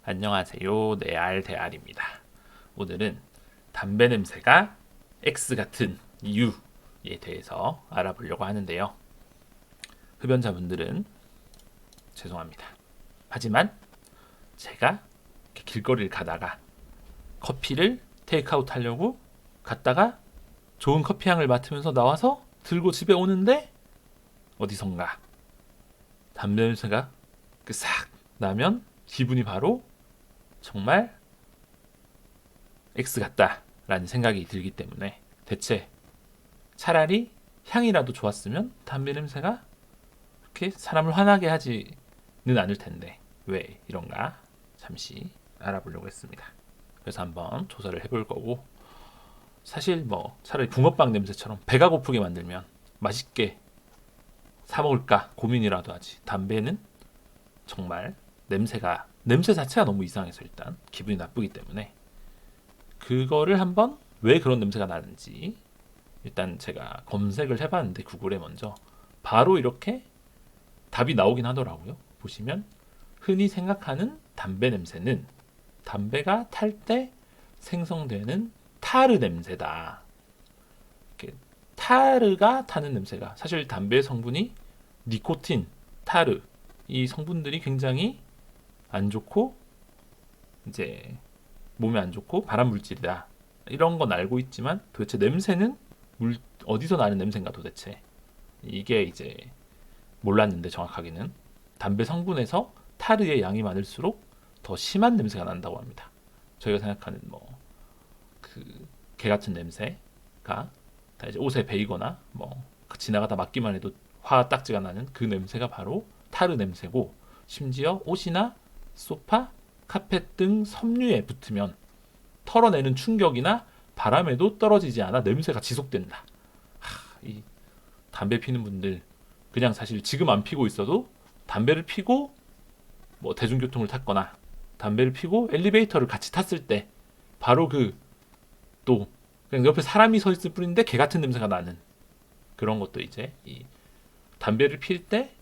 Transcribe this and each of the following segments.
안녕하세요. 네알대알입니다. 오늘은 담배 냄새가 X 같은 이유에 대해서 알아보려고 하는데요. 흡연자분들은 죄송합니다. 하지만 제가 길거리를 가다가 커피를 테이크아웃 하려고 갔다가 좋은 커피 향을 맡으면서 나와서 들고 집에 오는데 어디선가 담배 냄새가 싹 나면 기분이 바로 정말 X 같다라는 생각이 들기 때문에 대체 차라리 향이라도 좋았으면 담배 냄새가 그렇게 사람을 화나게 하지는 않을 텐데 왜 이런가 잠시 알아보려고 했습니다. 그래서 한번 조사를 해볼 거고 사실 뭐 차라리 붕어빵 냄새처럼 배가 고프게 만들면 맛있게 사 먹을까 고민이라도 하지 담배는 정말 냄새 자체가 너무 이상해서 일단 기분이 나쁘기 때문에 그거를 한번 왜 그런 냄새가 나는지 일단 제가 검색을 해봤는데 구글에 먼저 바로 이렇게 답이 나오긴 하더라고요. 보시면 흔히 생각하는 담배 냄새는 담배가 탈 때 생성되는 타르 냄새다. 타르가 타는 냄새가 사실 담배 성분이 니코틴, 타르 이 성분들이 굉장히 안 좋고 이제 몸에 안 좋고 발암 물질이다. 이런 건 알고 있지만 도대체 냄새는 어디서 나는 냄새인가 도대체 이게 이제 몰랐는데 정확하게는 담배 성분에서 타르의 양이 많을수록 더 심한 냄새가 난다고 합니다. 저희가 생각하는 뭐 그 개 같은 냄새가 다 이제 옷에 베이거나 뭐 지나가다 맡기만 해도 화 딱지가 나는 그 냄새가 바로 타르 냄새고 심지어 옷이나 소파, 카펫 등 섬유에 붙으면 털어내는 충격이나 바람에도 떨어지지 않아 냄새가 지속된다. 이 담배 피는 분들 그냥 사실 지금 안 피고 있어도 담배를 피고 뭐 대중교통을 탔거나 담배를 피고 엘리베이터를 같이 탔을 때 바로 또 그냥 옆에 사람이 서 있을 뿐인데 개 같은 냄새가 나는 그런 것도 이제 이 담배를 필 때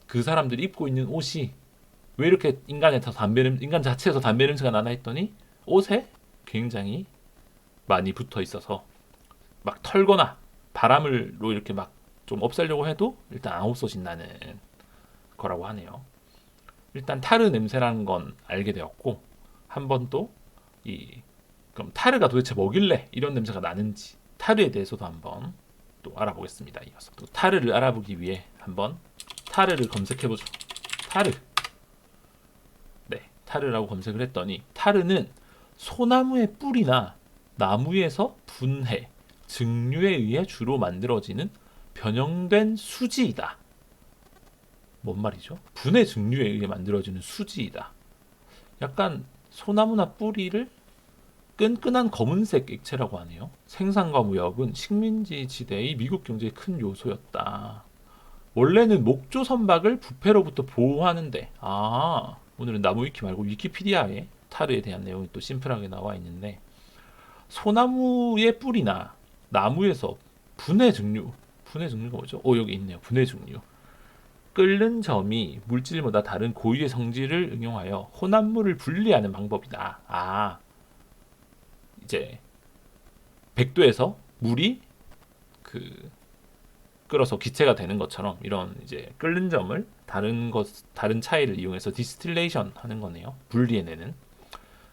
그 사람들이 입고 있는 옷이 왜 이렇게 인간 자체에서 담배 냄새가 나나 했더니 옷에 굉장히 많이 붙어 있어서 막 털거나 바람으로 이렇게 막 좀 없애려고 해도 일단 아웃소신 나는 거라고 하네요. 일단 타르 냄새라는 건 알게 되었고 한 번 또 그럼 타르가 도대체 뭐길래 이런 냄새가 나는지 타르에 대해서도 한번 또 알아보겠습니다. 이어서 또 타르를 알아보기 위해 한번 타르를 검색해보죠. 타르. 네, 타르라고 검색을 했더니 타르는 소나무의 뿌리나 나무에서 분해, 증류에 의해 주로 만들어지는 변형된 수지이다. 뭔 말이죠? 분해 증류에 의해 만들어지는 수지이다. 약간 소나무나 뿌리를 끈끈한 검은색 액체라고 하네요. 생산과 무역은 식민지 지대의 미국 경제의 큰 요소였다. 원래는 목조 선박을 부패로부터 보호하는데 오늘은 나무 위키 말고 위키피디아에 타르에 대한 내용이 또 심플하게 나와 있는데 소나무의 뿌리나 나무에서 분해 증류가 뭐죠? 여기 있네요. 분해 증류. 끓는 점이 물질마다 다른 고유의 성질을 응용하여 혼합물을 분리하는 방법이다. 이제 100도에서 물이 끓어서 기체가 되는 것처럼 이런 이제 끓는 점을 다른 차이를 이용해서 디스틸레이션 하는 거네요. 분리해내는.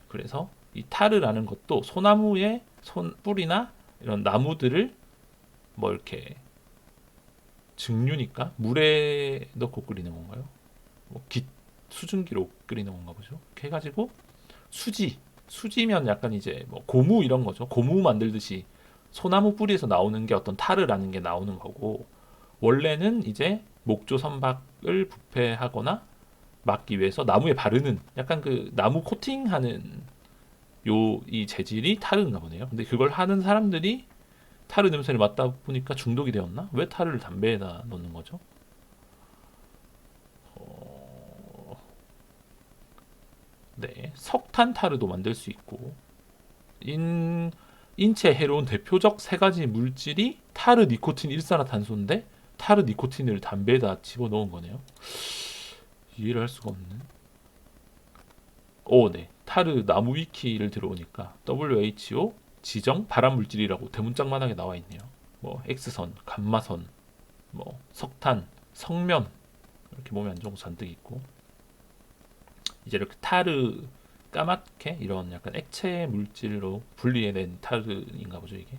그래서 이 타르라는 것도 소나무의 뿌리나 이런 나무들을 뭐 이렇게 증류니까 물에 넣고 끓이는 건가요? 뭐 수증기로 끓이는 건가 보죠. 이렇게 해가지고 수지면 약간 이제 뭐 고무 이런 거죠. 고무 만들듯이 소나무 뿌리에서 나오는 게 어떤 타르라는 게 나오는 거고 원래는 이제 목조 선박을 부패하거나 막기 위해서 나무에 바르는 약간 나무 코팅하는 이 재질이 타르인가 보네요. 근데 그걸 하는 사람들이 타르 냄새를 맡다 보니까 중독이 되었나? 왜 타르를 담배에다 넣는 거죠? 네, 석탄 타르도 만들 수 있고 인체 해로운 대표적 세 가지 물질이 타르, 니코틴, 일산화탄소인데 타르, 니코틴을 담배에다 집어넣은 거네요. 이해를 할 수가 없는. 네. 타르 나무 위키를 들어오니까 WHO 지정 발암 물질이라고 대문짝만하게 나와 있네요. 뭐 X선, 감마선, 뭐 석탄, 석면 이렇게 몸에 안 좋은 거 잔뜩 있고 이제 이렇게 타르 까맣게 이런 약간 액체 물질로 분리해낸 타르인가 보죠 이게.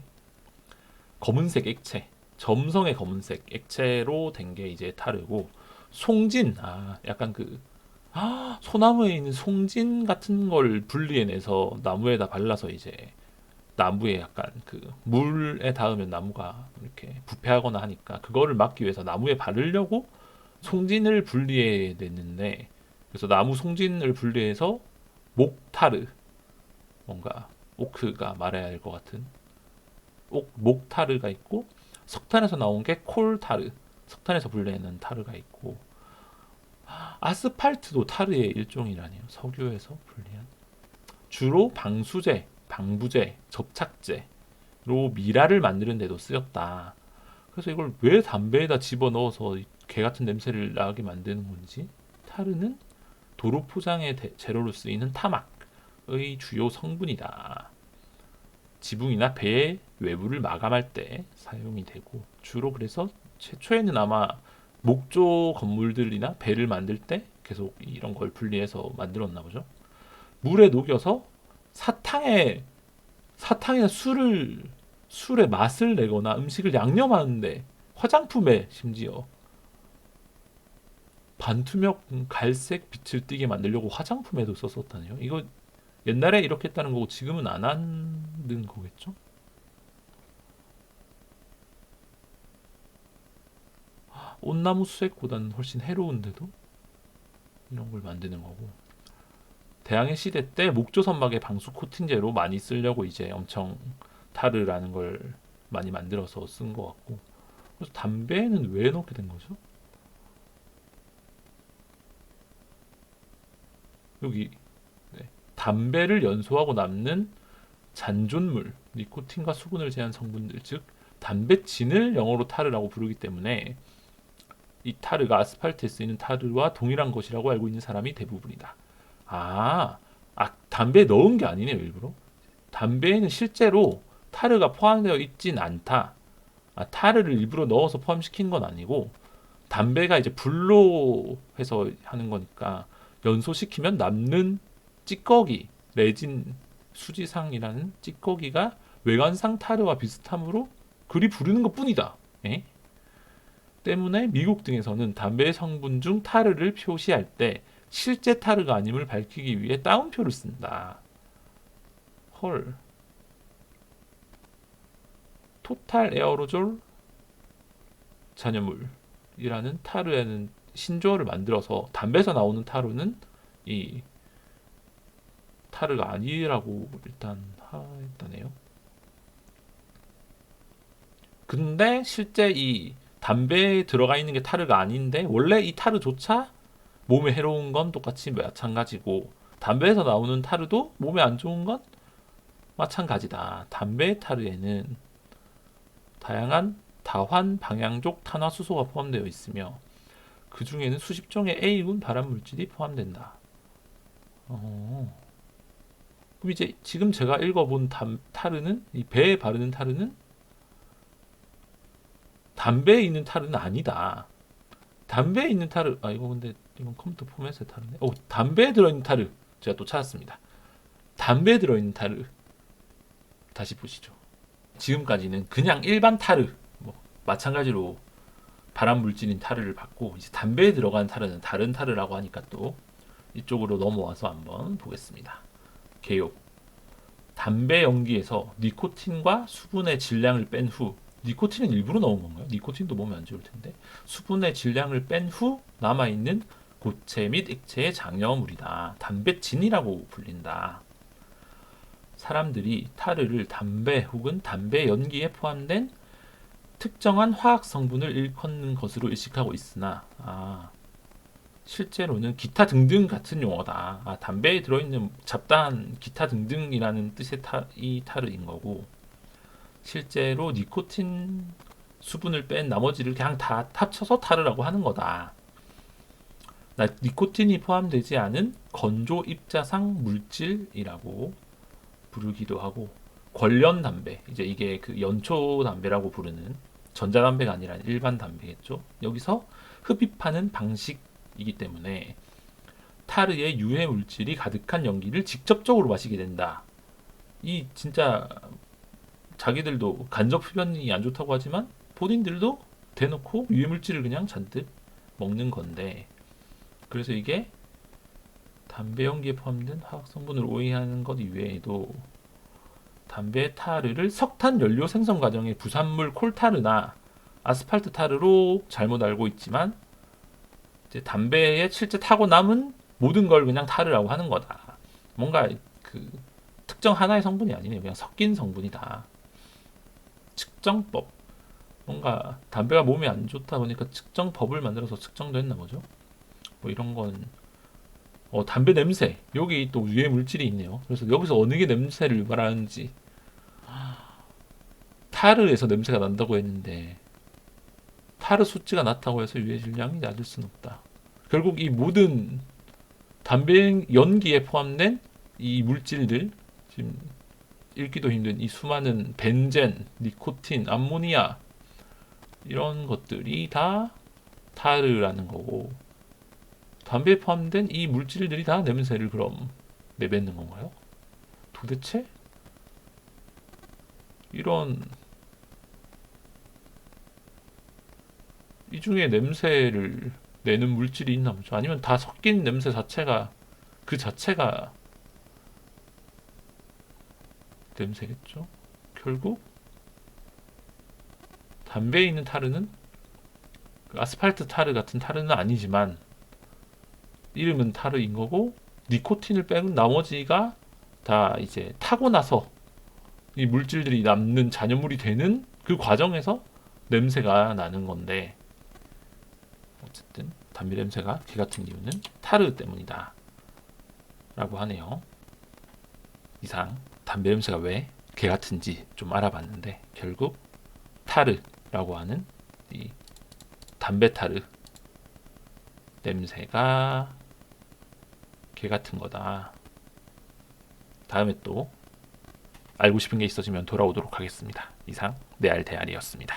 검은색 액체, 점성의 검은색 액체로 된 게 이제 타르고 송진, 약간 소나무에 있는 송진 같은 걸 분리해내서 나무에다 발라서 이제 나무에 약간 물에 닿으면 나무가 이렇게 부패하거나 하니까 그거를 막기 위해서 나무에 바르려고 송진을 분리해냈는데 그래서 나무 송진을 분리해서 목타르 뭔가 오크가 말해야 할 것 같은 목타르가 있고 석탄에서 나온 게 콜타르 석탄에서 분리해낸 타르가 있고 아스팔트도 타르의 일종이라네요. 석유에서 분리한 주로 방수제, 방부제, 접착제로 미라를 만드는 데도 쓰였다. 그래서 이걸 왜 담배에다 집어넣어서 개 같은 냄새를 나게 만드는 건지 타르는 도로 포장의 재료로 쓰이는 타막의 주요 성분이다. 지붕이나 배의 외부를 마감할 때 사용이 되고 주로 그래서 최초에는 아마 목조 건물들이나 배를 만들 때 계속 이런 걸 분리해서 만들었나 보죠. 물에 녹여서 사탕에 술의 맛을 내거나 음식을 양념하는데 화장품에 심지어 반투명 갈색 빛을 띠게 만들려고 화장품에도 썼었다네요. 이거 옛날에 이렇게 했다는 거고 지금은 안 하는 거겠죠? 온나무 수액보다는 훨씬 해로운데도 이런 걸 만드는 거고. 대항해 시대 때 목조 선박의 방수 코팅제로 많이 쓰려고 이제 엄청 타르라는 걸 많이 만들어서 쓴 것 같고. 그래서 담배에는 왜 넣게 된 거죠? 여기 네. 담배를 연소하고 남는 잔존물, 니코틴과 수분을 제한 성분들, 즉 담배진을 영어로 타르라고 부르기 때문에 이 타르가 아스팔트에 쓰이는 타르와 동일한 것이라고 알고 있는 사람이 대부분이다. 담배에 넣은 게 아니네요, 일부러. 담배에는 실제로 타르가 포함되어 있진 않다. 타르를 일부러 넣어서 포함시킨 건 아니고 담배가 이제 불로 해서 하는 거니까 연소시키면 남는 찌꺼기, 레진 수지상이라는 찌꺼기가 외관상 타르와 비슷함으로 그리 부르는 것 뿐이다. 에? 때문에 미국 등에서는 담배의 성분 중 타르를 표시할 때 실제 타르가 아님을 밝히기 위해 따옴표를 쓴다. 헐. 토탈 에어로졸 잔여물이라는 타르에는 신조어를 만들어서 담배에서 나오는 타르는 이 타르가 아니라고 일단 했다네요. 근데 실제 이 담배에 들어가 있는 게 타르가 아닌데 원래 이 타르조차 몸에 해로운 건 똑같이 마찬가지고 담배에서 나오는 타르도 몸에 안 좋은 건 마찬가지다. 담배 타르에는 다양한 다환 방향족 탄화수소가 포함되어 있으며 그 중에는 수십 종의 A군 발암 물질이 포함된다. 그럼 이제 지금 제가 읽어본 타르는 이 배에 바르는 타르는 담배에 있는 타르는 아니다. 담배에 있는 타르, 이거 근데 이건 컴퓨터 포맷의 타르네. 담배에 들어있는 타르 제가 또 찾았습니다. 담배에 들어있는 타르 다시 보시죠. 지금까지는 그냥 일반 타르, 마찬가지로 발암 물질인 타르를 봤고 이제 담배에 들어간 타르는 다른 타르라고 하니까 또 이쪽으로 넘어와서 한번 보겠습니다. 개요. 담배 연기에서 니코틴과 수분의 질량을 뺀 후, 니코틴은 일부러 넣은 건가요? 니코틴도 몸에 안 좋을 텐데. 수분의 질량을 뺀 후 남아있는 고체 및 액체의 장여물이다. 담배진이라고 불린다. 사람들이 타르를 담배 혹은 담배 연기에 포함된 특정한 화학 성분을 일컫는 것으로 의식하고 있으나 실제로는 기타 등등 같은 용어다. 담배에 들어있는 잡다한 기타 등등이라는 뜻의 이 타르인 거고 실제로 니코틴 수분을 뺀 나머지를 그냥 다 합쳐서 타르라고 하는 거다. 니코틴이 포함되지 않은 건조 입자상 물질이라고 부르기도 하고, 관련 담배, 이제 이게 그 연초 담배라고 부르는 전자담배가 아니라 일반 담배겠죠. 여기서 흡입하는 방식이기 때문에 타르의 유해 물질이 가득한 연기를 직접적으로 마시게 된다. 이 진짜 자기들도 간접 흡연이 안 좋다고 하지만 본인들도 대놓고 유해 물질을 그냥 잔뜩 먹는 건데, 그래서 이게 담배 연기에 포함된 화학 성분을 오해하는 것 이외에도 담배 타르를 석탄 연료 생성 과정의 부산물 콜타르나 아스팔트 타르로 잘못 알고 있지만, 이제 담배에 실제 타고 남은 모든 걸 그냥 타르라고 하는 거다. 뭔가 그 특정 하나의 성분이 아니네요. 그냥 섞인 성분이다. 측정법. 뭔가 담배가 몸에 안 좋다 보니까 측정법을 만들어서 측정도 했나 보죠. 뭐 이런 건 담배 냄새. 여기 또 유해 물질이 있네요. 그래서 여기서 어느 게 냄새를 말하는지, 타르에서 냄새가 난다고 했는데 타르 수치가 낮다고 해서 유해 질량이 낮을 수는 없다. 결국 이 모든 담배 연기에 포함된 이 물질들, 지금 읽기도 힘든 이 수많은 벤젠, 니코틴, 암모니아, 이런 것들이 다 타르라는 거고, 담배에 포함된 이 물질들이 다 냄새를 그럼 내뱉는 건가요? 도대체 이런, 이 중에 냄새를 내는 물질이 있나 보죠. 아니면 다 섞인 냄새 자체가, 그 자체가 냄새겠죠. 결국 담배에 있는 타르는 그 아스팔트 타르 같은 타르는 아니지만 이름은 타르인 거고, 니코틴을 빼고 나머지가 다 이제 타고 나서 이 물질들이 남는 잔여물이 되는 그 과정에서 냄새가 나는 건데, 어쨌든 담배 냄새가 개 같은 이유는 타르 때문이다 라고 하네요. 이상 담배 냄새가 왜 개 같은지 좀 알아봤는데, 결국 타르라고 하는 이 담배 타르 냄새가 개 같은 거다. 다음에 또 알고 싶은 게 있어지면 돌아오도록 하겠습니다. 이상 네알대알이었습니다.